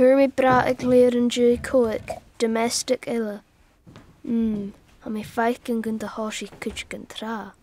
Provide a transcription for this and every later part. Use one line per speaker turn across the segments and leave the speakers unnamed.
Hurmi bra ag leren ju coig, domestic illa. Ha mi feicin gun de hoshi kuch gun tra.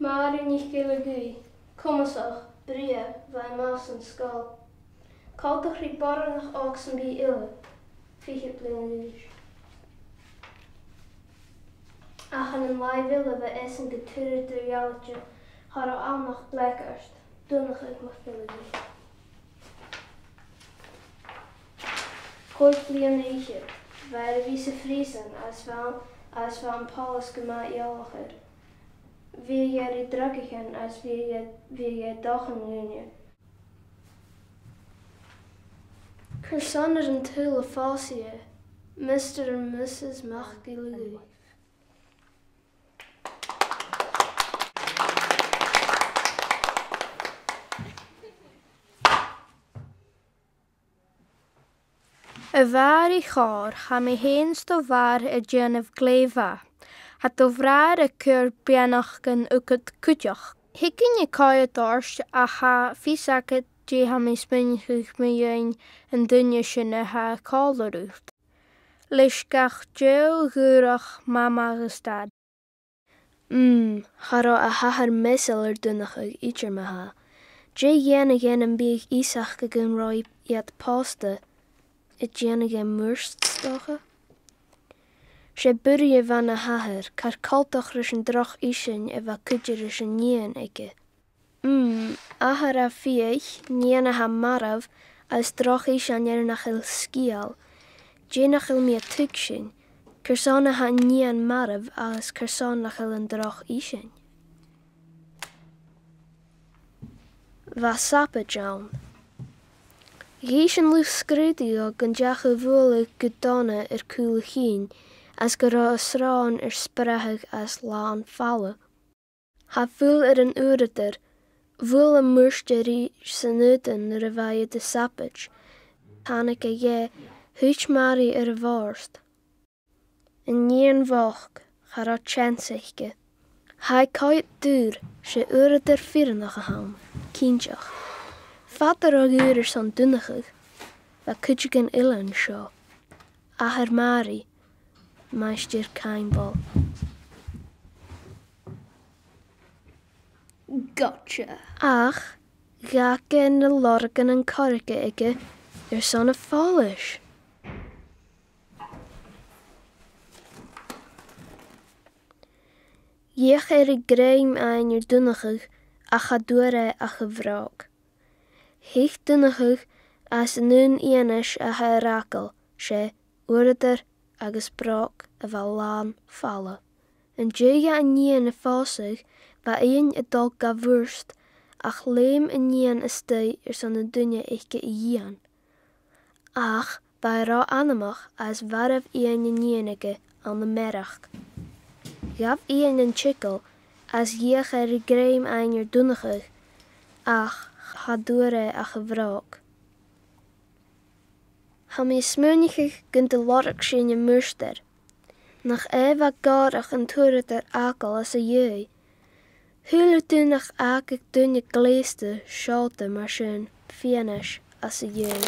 Maar niet gillegui. Kommasach, brie, wij maas en skal. Kaltig ribarren nog oxen bij ille. Vige blindus. Ach, en een lai willen we essen geturret door jalletje. Har er al nog blekkerst. Dunnig ik mag gillegui. Kort vliegen waren wie ze vriezen als we een palas gemaakt jalliger. Wil je die drukkigen als wil je dagen doen. Kersan is een tule falsie. Mr. en Mrs. Machgilui.
Y far I chor, ha mi hen sto far y dyn of gleifa. Het ovraar y cur bianach gan ukut kutjach. Hikin je kaja dorst a ha fisaket je ha mi spinchig mi yin en dunje shinne ha kalderut. Lishgach jo gurach mama gestad.
Haro a hahar mesel dunnachig ietsje me ha. Je jene en bieg isach gegun roi jat pasta. Het jene gen murst stoche. She burje van a hahar, kar kaltach rish drach ishin eva kudje rish nien ikke. Ahar a fiech, niena ha marav, as drach ishan nachil skial. Je nachil mia tukshin, kersana ha nien marav, as kersan nachil en drach ishin. Va sapa John. Gishin lu skrudio ganjache vule gudane kulchin, as gera sraan sprachig as laan vallen. Ha vul een ureter, vul een mursteri senuten revaje de sapage. Haneke je, huch mari worst. En nien vocht, gara chansichke. Hij kait duur, se ureter firna gehaan, kindjach. Vader og urer son dunnigig, wa kutjigen illen sjo. Aher mari. Meister Keinball.
Gotcha.
Ach, gake en de lorken en karke ikke, son fallish. Jech greim ein je dunnigig, ach a dure ach a wraak. Hich dunnigig, as nun enish a herakel, she, urder, agus brok a bhil lán falla. An dúige a níon a fásig, ba éon a dul ga bhúrst, ach léim a níon a stí son a dunne ikke I dhéan. Ach, ba rá anamach as bharab éon a níonige an na merach. Gaf éon an chickle, as dhéach greim ein dunnigig, ach, cha dúre ach a bhraak. Ha mi smuinigig gunt de lorg sin je murster. Nach eva garach en turret akel as a jeu. Hule dunnach akig dunne gleeste schalte maar schön fienisch as a jeu.